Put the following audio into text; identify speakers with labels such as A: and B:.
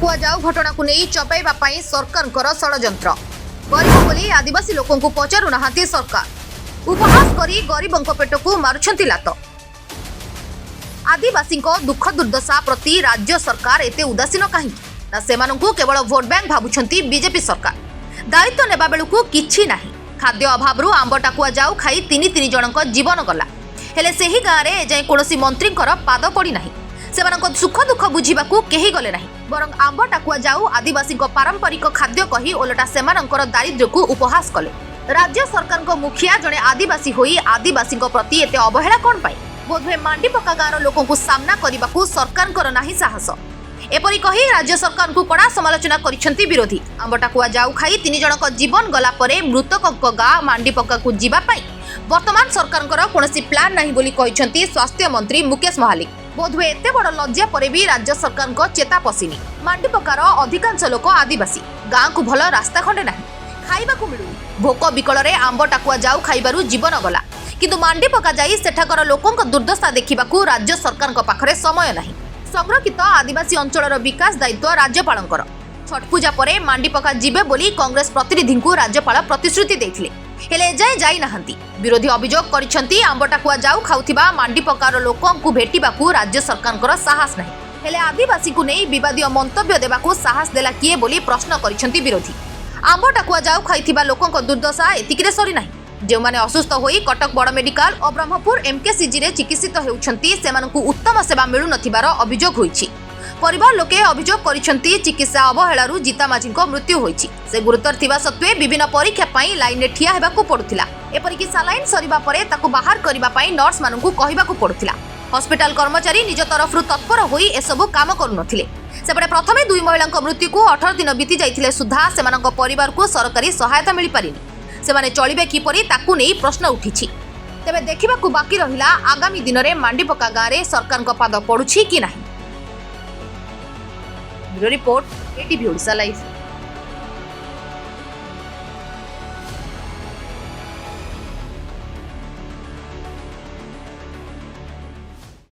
A: टाकुआ जाऊ घटना को नहीं चपाइबा पई सरकार षडयंत्र गरीब बोली आदिवासी लोकों को पचारू नाहांती सरकार उपहास करी गरीबों पेट को मारुछंती लात। आदिवासी दुख दुर्दशा प्रति राज्य सरकार एते उदासीन कहीं ना सेमानंकु केवल भोट बैंक भाबुछंती बीजेपी सरकार दायित्व नेबा बेलुकु किछि नाही। खाद्य अभाव आंब टाकुआ जाऊ खाई तीन जनक जीवन गला हेले सेही गाँव में एजाएं कोनोसी मंत्रींकर पाद पड़ी नाही। सेमानंक सुख दुख बुझिबाकू केही गले नाही बरं आंब टाकुआ जाऊ आदिवासी पारंपरिक खाद्य कही ओलटा सेमानंकर दारिद्र्य को उपहास कले। राज्य सरकार मुखिया जड़े आदिवासी होई आदिवासी प्रति एते अवहेला कौन पाई बोधवे मांडीपका गाँव लोकों को सामना करने सरकार नाही साहस एपरी कही राज्य सरकार को कड़ा समालोचना करिसेंती विरोधी। आंब टाकुआ जाऊ खाई तीन जनक जीवन गला परे मृतकों गाँ मांडीपका को जीवा पाई वर्तमान सरकार कोनोसी प्लान नहीं बोली कहिसेंती स्वास्थ्य मंत्री मुकेश महालिक। बोधवे एते बड़ लज्जा परे भी राज्य सरकार को चेता पशिनी। मांडीपकार अधिकांश लोक आदिवासी गाँ को भल रास्ता खंडे नहीं खाइबा को मिलू भोक विकल आंब टाकुआ जाऊ खाइबारु जीवन गला किंतु मांडीपका जाई सेठाकर लोकों दुर्दशा देखिबाकू राज्य सरकार पाखरे समय नहीं। संरक्षित आदिवासी अंचल विकास दायित्व राज्यपालंकर छठ पूजा परे मांडीपका जीवे बोली कांग्रेस प्रतिनिधि को राज्यपाल प्रतिश्रुति देथिले हेले एजाए जाई नाहंती। विरोधी अभियोग करिसेंती आंब टाकुआ जाऊ खाउथिबा मांडीपकार लोकों को भेटिबाकू राज्य सरकार साहस नहीं हेले आदिवासी को नहीं विवादीय मंतव्य देबाकू साहस देला किए बोली प्रश्न करिसेंती विरोधी। आंब टाकुआ जाऊ खाइथिबा लोकों दुर्दशा एतिकिरे सरी नहीं। जो माने असुस्थ होई कटक बड़ मेडिकल और ब्रह्मपुर एमकेसीजी रे चिकित्सित हेउछंती सेमानकु उत्तम सेवा मिलु नथिबार अभियोग होईछि। परिवार लोके अभियोग करिसेंती चिकित्सा अवहेलारू जीता माझीको मृत्यु होईछि। से गुरुतर थिबा सत्वे विभिन्न परीक्षा पई लाइन रे ठिया हेबाकू पडुथिला एपरिकि सालाइन सरीबा परे ताकू बाहर करिबा पई नर्स मानकु कहिबाकू पडुथिला। हॉस्पिटल कर्मचारी निज तरफरु तत्पर होई एसबु काम करू नथिले। सेपटे प्रथमे दुई महिलांक मृत्यु को 18 दिन बीती जाइथिले सुधा सेमानक परिवार को सरकारी सहायता मिली पारिनी। सेमाने चलिबे किपरि ताकू नै प्रश्न उठिछि। तेबे देखिबाकू बाकी रहिला आगामी दिन रे मांडीपका गाँव रे सरकार को पाद पडुछि कि नाही। Bureau report ATV Odisha live.